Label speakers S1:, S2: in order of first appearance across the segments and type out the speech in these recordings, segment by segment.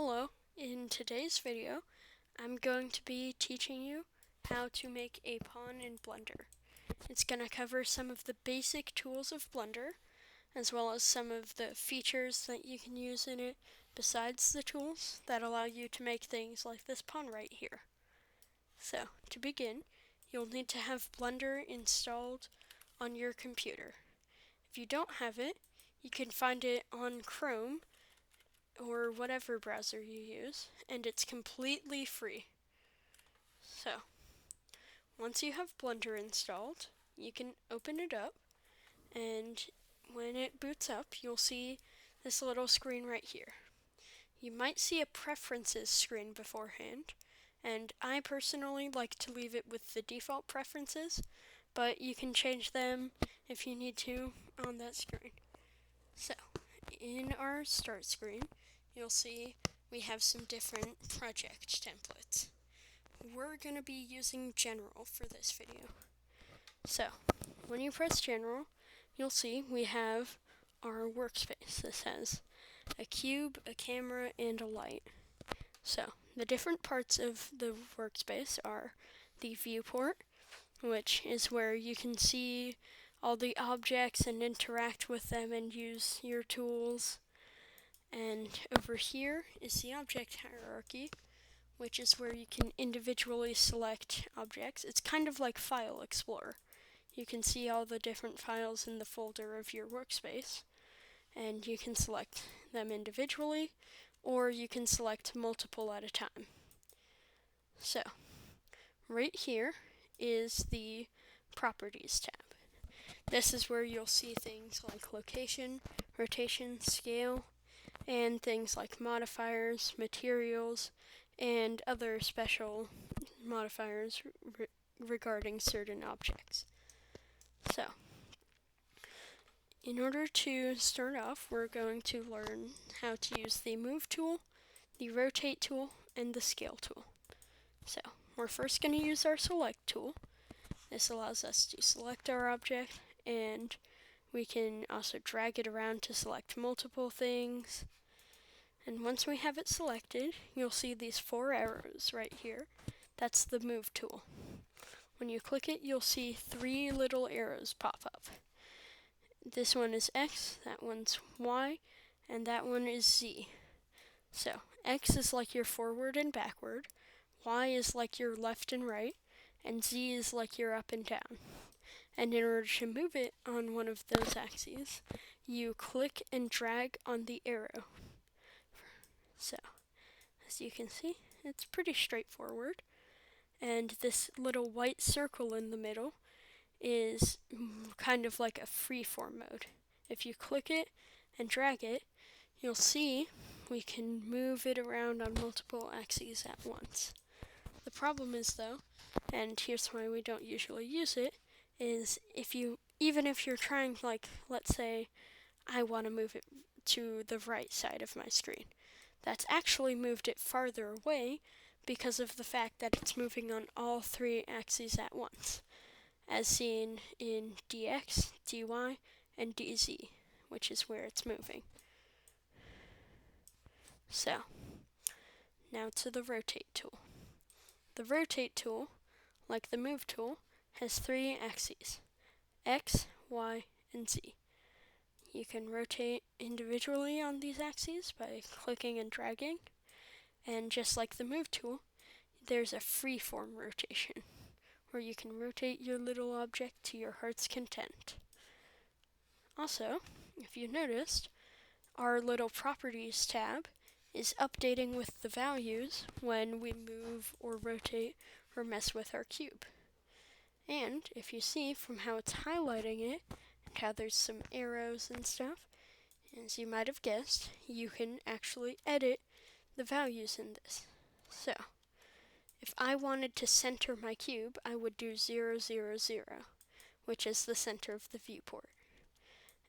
S1: Hello, in today's video, I'm going to be teaching you how to make a pawn in Blender. It's going to cover some of the basic tools of Blender, as well as some of the features that you can use in it besides the tools that allow you to make things like this pawn right here. So, to begin, you'll need to have Blender installed on your computer. If you don't have it, you can find it on Chrome or whatever browser you use, and it's completely free. So, once you have Blender installed, you can open it up, and when it boots up, you'll see this little screen right here. You might see a preferences screen beforehand, and I personally like to leave it with the default preferences, but you can change them if you need to on that screen. So, in our start screen, you'll see we have some different project templates. We're going to be using General for this video. So, when you press General, you'll see we have our workspace. This has a cube, a camera, and a light. So, the different parts of the workspace are the viewport, which is where you can see all the objects and interact with them and use your tools. And over here is the object hierarchy, which is where you can individually select objects. It's kind of like File Explorer. You can see all the different files in the folder of your workspace, and you can select them individually, or you can select multiple at a time. So, right here is the Properties tab. This is where you'll see things like location, rotation, scale, and things like modifiers, materials, and other special modifiers regarding certain objects. So, in order to start off, we're going to learn how to use the Move tool, the Rotate tool, and the Scale tool. So, we're first going to use our Select tool. This allows us to select our object, and we can also drag it around to select multiple things. And once we have it selected, you'll see these 4 arrows right here. That's the Move tool. When you click it, you'll see 3 little arrows pop up. This one is X, that one's Y, and that one is Z. So, X is like your forward and backward, Y is like your left and right, and Z is like your up and down. And in order to move it on one of those axes, you click and drag on the arrow. So, as you can see, it's pretty straightforward. And this little white circle in the middle is kind of like a freeform mode. If you click it and drag it, you'll see we can move it around on multiple axes at once. The problem is though, and here's why we don't usually use it, is even if you're trying, like, let's say I want to move it to the right side of my screen, that's actually moved it farther away because of the fact that it's moving on all 3 axes at once, as seen in dx, dy, and dz, which is where it's moving. So, now to the Rotate tool. The Rotate tool, like the Move tool, has 3 axes, X, Y, and Z. You can rotate individually on these axes by clicking and dragging, and just like the Move tool, there's a freeform rotation, where you can rotate your little object to your heart's content. Also, if you noticed, our little Properties tab is updating with the values when we move or rotate or mess with our cube. And if you see from how it's highlighting it, and how there's some arrows and stuff, as you might have guessed, you can actually edit the values in this. So, if I wanted to center my cube, I would do 0, 0, 0, which is the center of the viewport.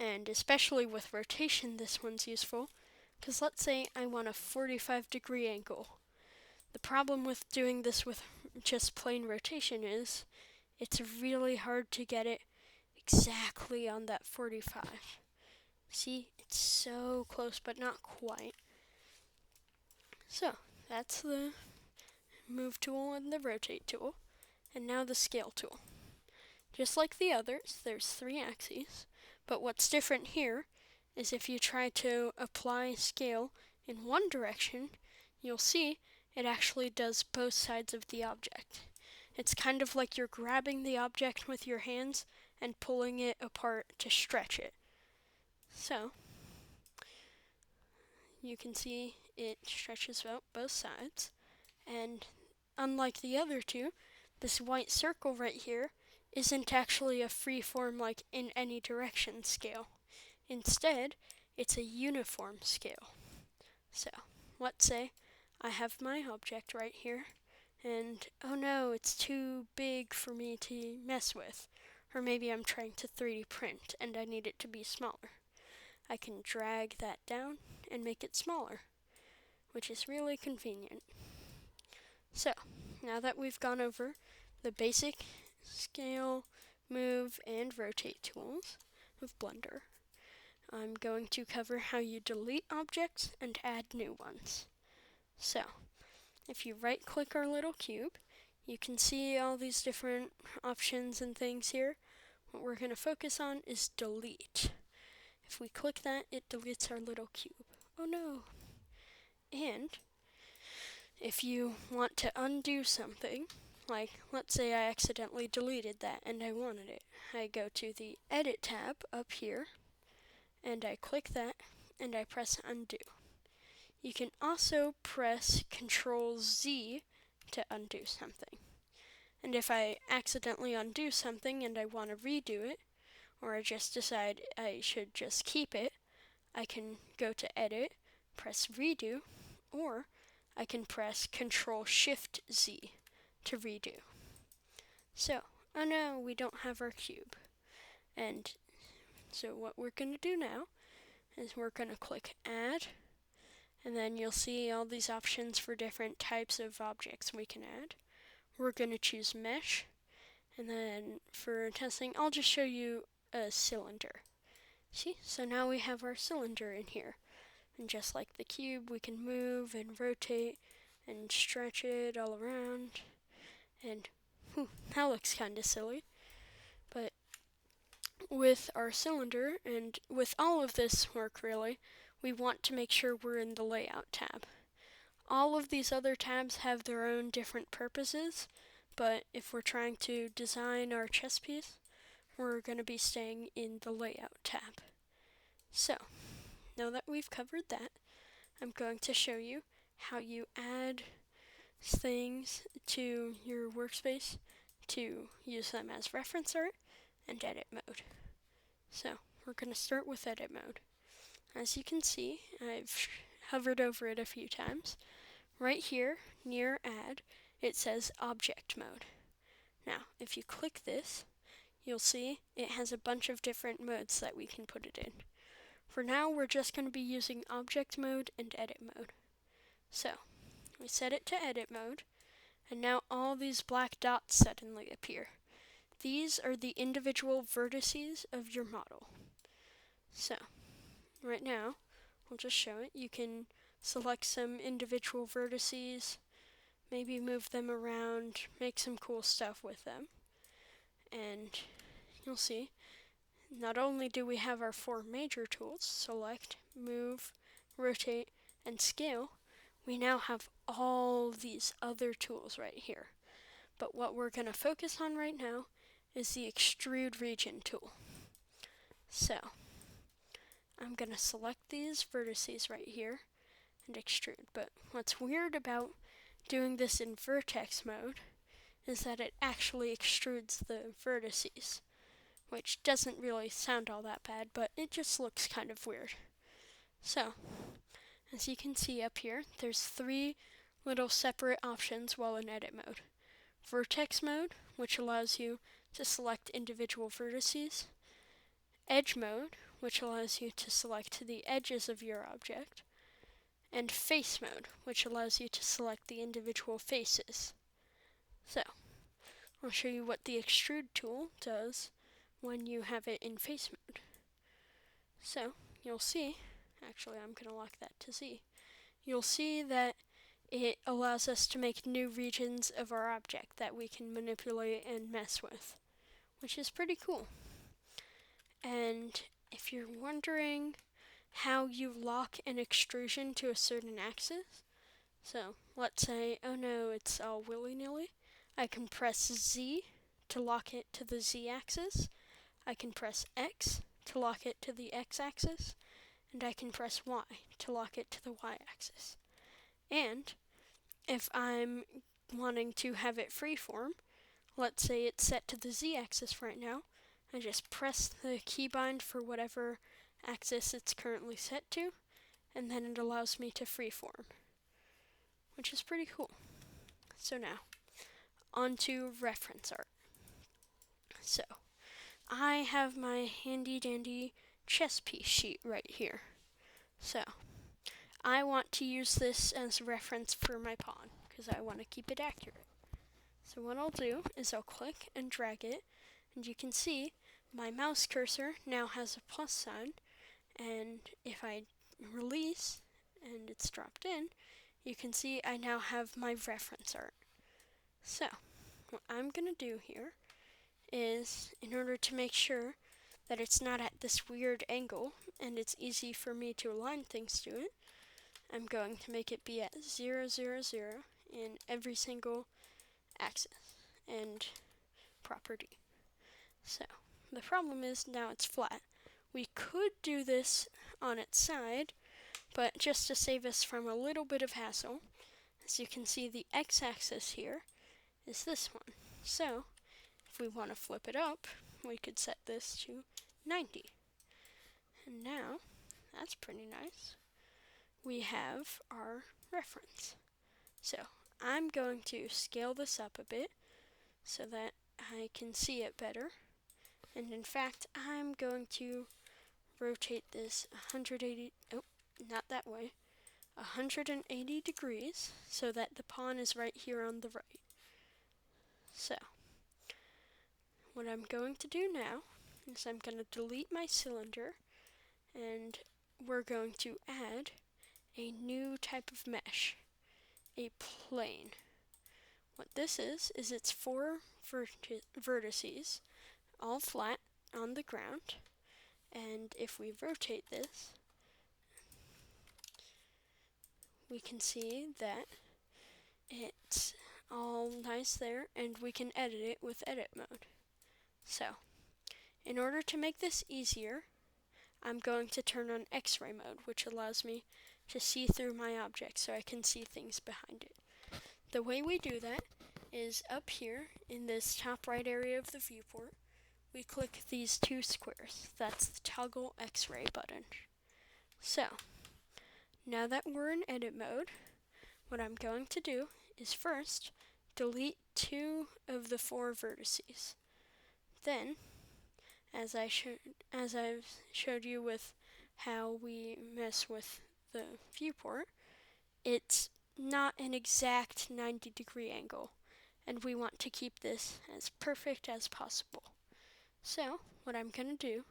S1: And especially with rotation, this one's useful, because let's say I want a 45-degree angle. The problem with doing this with just plain rotation is it's really hard to get it exactly on that 45. See, it's so close, but not quite. So that's the move tool and the rotate tool, and now the scale tool. Just like the others, there's 3 axes, but what's different here is if you try to apply scale in one direction, you'll see it actually does both sides of the object. It's kind of like you're grabbing the object with your hands and pulling it apart to stretch it. So, you can see it stretches out both sides, and unlike the other two, this white circle right here isn't actually a free form like in any direction scale. Instead, it's a uniform scale. So, let's say I have my object right here, and oh no, it's too big for me to mess with. Or maybe I'm trying to 3D print and I need it to be smaller. I can drag that down and make it smaller, which is really convenient. So, now that we've gone over the basic scale, move, and rotate tools of Blender, I'm going to cover how you delete objects and add new ones. So, if you right-click our little cube, you can see all these different options and things here. What we're going to focus on is delete. If we click that, it deletes our little cube. Oh no! And if you want to undo something, like let's say I accidentally deleted that and I wanted it, I go to the Edit tab up here, and I click that, and I press undo. You can also press Ctrl Z to undo something. And if I accidentally undo something and I want to redo it, or I just decide I should just keep it, I can go to Edit, press Redo, or I can press Ctrl Shift Z to redo. So, oh no, we don't have our cube. And so what we're going to do now is we're going to click Add, and then you'll see all these options for different types of objects we can add. We're going to choose Mesh, and then for testing, I'll just show you a cylinder. See, so now we have our cylinder in here. And just like the cube, we can move and rotate and stretch it all around. And that looks kind of silly. But with our cylinder, and with all of this work really, we want to make sure we're in the Layout tab. All of these other tabs have their own different purposes, but if we're trying to design our chess piece, we're going to be staying in the Layout tab. So, now that we've covered that, I'm going to show you how you add things to your workspace to use them as reference art and edit mode. So, we're going to start with edit mode. As you can see, I've hovered over it a few times. Right here, near add, it says object mode. Now, if you click this, you'll see it has a bunch of different modes that we can put it in. For now, we're just going to be using object mode and edit mode. So, we set it to edit mode, and now all these black dots suddenly appear. These are the individual vertices of your model. So, right now, I'll just show it. You can select some individual vertices, maybe move them around, make some cool stuff with them. And you'll see, not only do we have our 4 major tools, select, move, rotate, and scale, we now have all these other tools right here. But what we're going to focus on right now is the extrude region tool. So, I'm going to select these vertices right here and extrude. But what's weird about doing this in vertex mode is that it actually extrudes the vertices, which doesn't really sound all that bad, but it just looks kind of weird. So, as you can see up here, there's 3 little separate options while in edit mode. Vertex mode, which allows you to select individual vertices. Edge mode, which allows you to select the edges of your object. And face mode, which allows you to select the individual faces. So, I'll show you what the extrude tool does when you have it in face mode. So, you'll see, actually I'm going to lock that to Z. You'll see that it allows us to make new regions of our object that we can manipulate and mess with, which is pretty cool. And if you're wondering how you lock an extrusion to a certain axis, so let's say, oh no, it's all willy-nilly, I can press Z to lock it to the Z axis, I can press X to lock it to the X axis, and I can press Y to lock it to the Y axis. And if I'm wanting to have it freeform, let's say it's set to the Z axis right now, I just press the keybind for whatever axis it's currently set to, and then it allows me to freeform, which is pretty cool. So now, on to reference art. So, I have my handy dandy chess piece sheet right here. So, I want to use this as a reference for my pawn, because I want to keep it accurate. So what I'll do is I'll click and drag it, and you can see my mouse cursor now has a plus sign, and if I release and it's dropped in, you can see I now have my reference art. So what I'm going to do here is, in order to make sure that it's not at this weird angle and it's easy for me to align things to it, I'm going to make it be at 0, 0, 0 in every single axis and property. So the problem is now it's flat. We could do this on its side, but just to save us from a little bit of hassle, as you can see, the x-axis here is this one. So if we want to flip it up, we could set this to 90. And now, that's pretty nice. We have our reference. So I'm going to scale this up a bit so that I can see it better. And in fact, I'm going to rotate this 180, oh, not that way, 180 degrees so that the pawn is right here on the right. So, what I'm going to do now is I'm going to delete my cylinder, and we're going to add a new type of mesh, a plane. What this is it's 4 vertices, all flat on the ground, and if we rotate this, we can see that it's all nice there, and we can edit it with edit mode. So, in order to make this easier, I'm going to turn on X-ray mode, which allows me to see through my object so I can see things behind it. The way we do that is up here in this top right area of the viewport, we click these 2 squares. That's the toggle X-ray button. So, now that we're in edit mode, what I'm going to do is first delete 2 of the 4 vertices. Then, as I've showed you with how we mess with the viewport, it's not an exact 90-degree angle, and we want to keep this as perfect as possible. So, what I'm going to do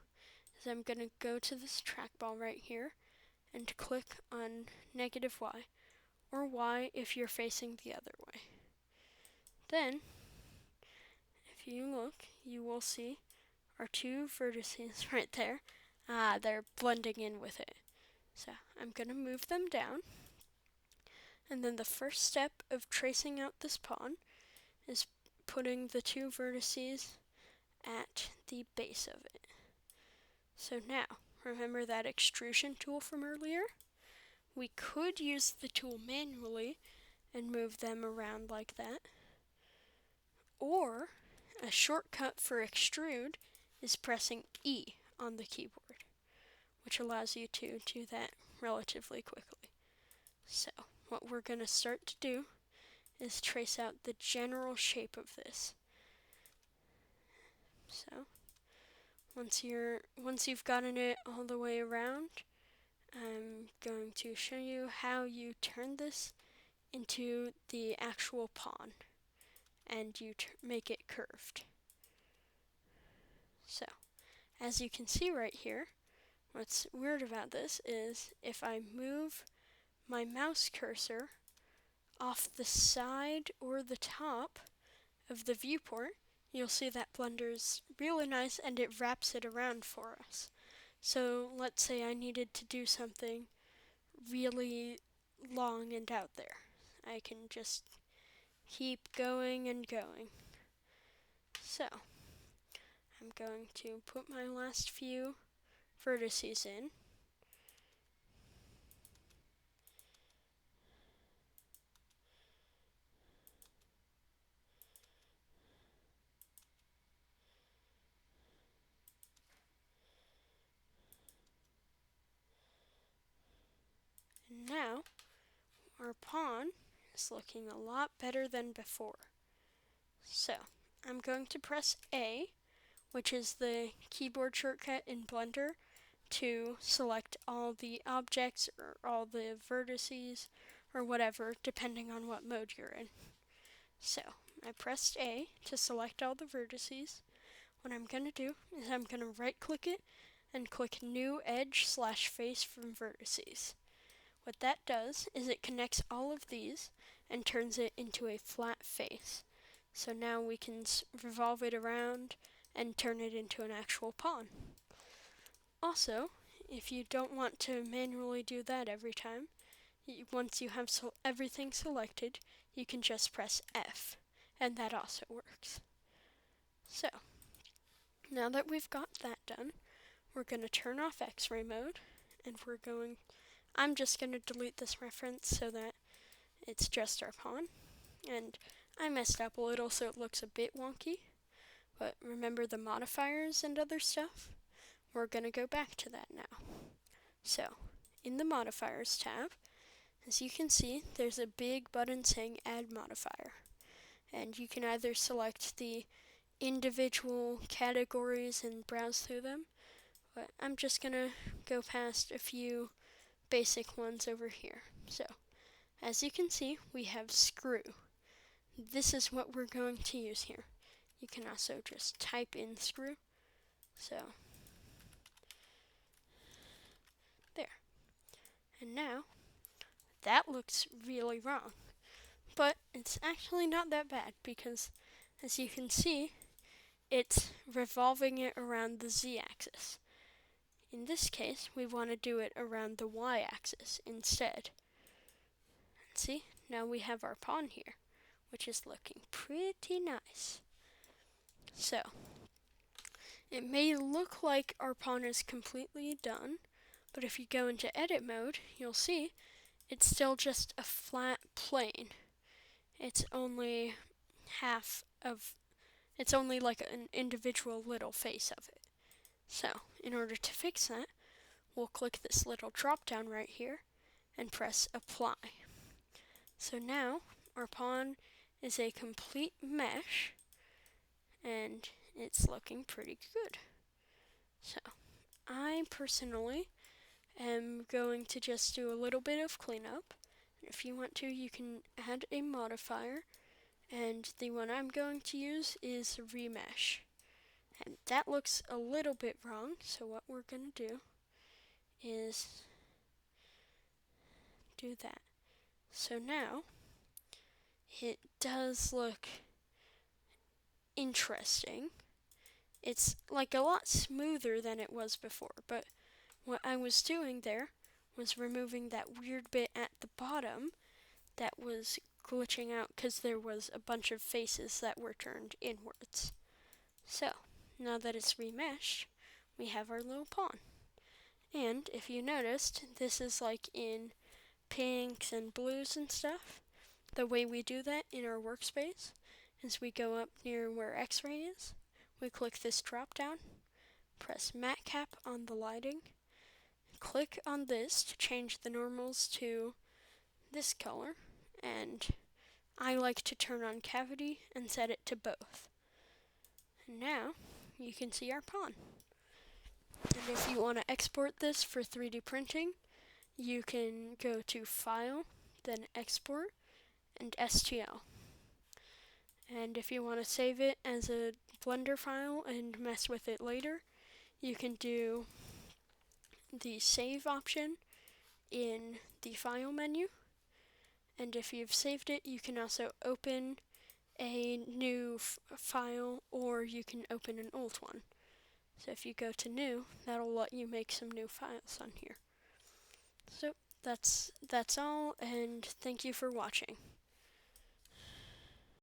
S1: is I'm going to go to this trackball right here and click on -Y, or Y if you're facing the other way. Then, if you look, you will see our 2 vertices right there. They're blending in with it. So I'm going to move them down. And then the first step of tracing out this pawn is putting the 2 vertices at the base of it. So now, remember that extrusion tool from earlier? We could use the tool manually and move them around like that. Or a shortcut for extrude is pressing E on the keyboard, which allows you to do that relatively quickly. So, what we're going to start to do is trace out the general shape of this. So, once you've gotten it all the way around, I'm going to show you how you turn this into the actual pawn, and you make it curved. So, as you can see right here, what's weird about this is if I move my mouse cursor off the side or the top of the viewport, you'll see that Blender's really nice and it wraps it around for us. So let's say I needed to do something really long and out there. I can just keep going and going. So I'm going to put my last few vertices in. And now our pawn is looking a lot better than before. So I'm going to press A, which is the keyboard shortcut in Blender, to select all the objects or all the vertices or whatever, depending on what mode you're in. So I pressed A to select all the vertices. What I'm going to do is I'm going to right click it and click New Edge/Face from Vertices. What that does is it connects all of these and turns it into a flat face. So now we can revolve it around and turn it into an actual pawn. Also, if you don't want to manually do that every time, once you have everything selected, you can just press F, and that also works. So, now that we've got that done, we're going to turn off X-ray mode, and I'm just going to delete this reference so that it's just our pawn. And I messed up a little so it looks a bit wonky, but remember the modifiers and other stuff? We're going to go back to that now. So, in the modifiers tab, as you can see, there's a big button saying Add Modifier. And you can either select the individual categories and browse through them, but I'm just going to go past a few basic ones over here. So, as you can see, we have screw. This is what we're going to use here. You can also just type in screw. So, there. And now, that looks really wrong. But it's actually not that bad because, as you can see, it's revolving it around the z-axis. In this case, we want to do it around the y-axis instead. And see, now we have our pawn here, which is looking pretty nice. So, it may look like our pawn is completely done, but if you go into edit mode, you'll see it's still just a flat plane. It's only it's only like an individual little face of it. So, in order to fix that, we'll click this little drop down right here and press apply. So now our pawn is a complete mesh and it's looking pretty good. So I personally am going to just do a little bit of cleanup. If you want to, you can add a modifier, and the one I'm going to use is remesh. And that looks a little bit wrong, so what we're going to do is do that. So now, it does look interesting. It's like a lot smoother than it was before, but what I was doing there was removing that weird bit at the bottom that was glitching out because there was a bunch of faces that were turned inwards. So, now that it's remeshed, we have our little pawn. And if you noticed, this is like in pinks and blues and stuff. The way we do that in our workspace is we go up near where X-ray is, we click this drop down, press matte cap on the lighting, click on this to change the normals to this color, and I like to turn on cavity and set it to both. And now you can see our pawn. And if you want to export this for 3D printing, you can go to File, then Export, and STL. And if you want to save it as a Blender file and mess with it later, you can do the Save option in the File menu, And if you've saved it, you can also open a new file, or you can open an old one. So if you go to new, that'll let you make some new files on here. So that's all, and thank you for watching.